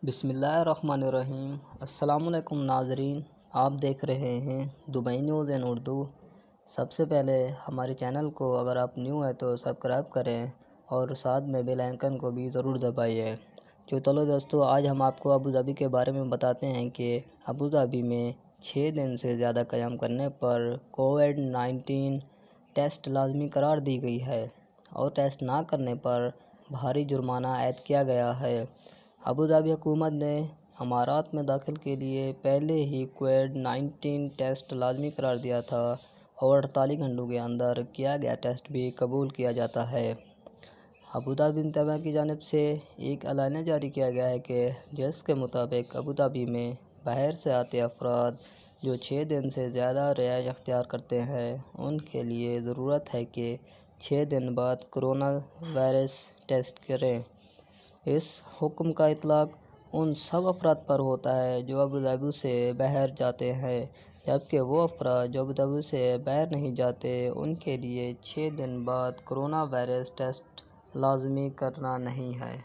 بسم اللہ الرحمن الرحیم۔ السلام علیکم ناظرین، آپ دیکھ رہے ہیں دبئی نیوز ان اردو۔ سب سے پہلے ہمارے چینل کو اگر آپ نیو ہیں تو سبسکرائب کریں اور ساتھ میں بیل آئیکن کو بھی ضرور دبائیے۔ چلو دوستو، آج ہم آپ کو ابوظہبی کے بارے میں بتاتے ہیں کہ ابوظہبی میں 6 دن سے زیادہ قیام کرنے پر کووڈ-19 ٹیسٹ لازمی قرار دی گئی ہے اور ٹیسٹ نہ کرنے پر بھاری جرمانہ عائد کیا گیا ہے۔ ابوظہبی حکومت نے امارات میں داخل کے لیے پہلے ہی کووڈ-19 ٹیسٹ لازمی قرار دیا تھا اور 48 گھنٹوں کے اندر کیا گیا ٹیسٹ بھی قبول کیا جاتا ہے۔ ابوظہبی انتظامیہ کی جانب سے ایک اعلامیہ جاری کیا گیا ہے کہ جس کے مطابق ابوظہبی میں باہر سے آتے افراد جو 6 دن سے زیادہ رہائش اختیار کرتے ہیں ان کے لیے ضرورت ہے کہ 6 دن بعد کرونا وائرس ٹیسٹ کریں۔ اس حکم کا اطلاق ان سب افراد پر ہوتا ہے جو ابوظہبی سے باہر جاتے ہیں، جبکہ وہ افراد جو ابوظہبی سے باہر نہیں جاتے ان کے لیے 6 دن بعد کرونا وائرس ٹیسٹ لازمی کرنا نہیں ہے۔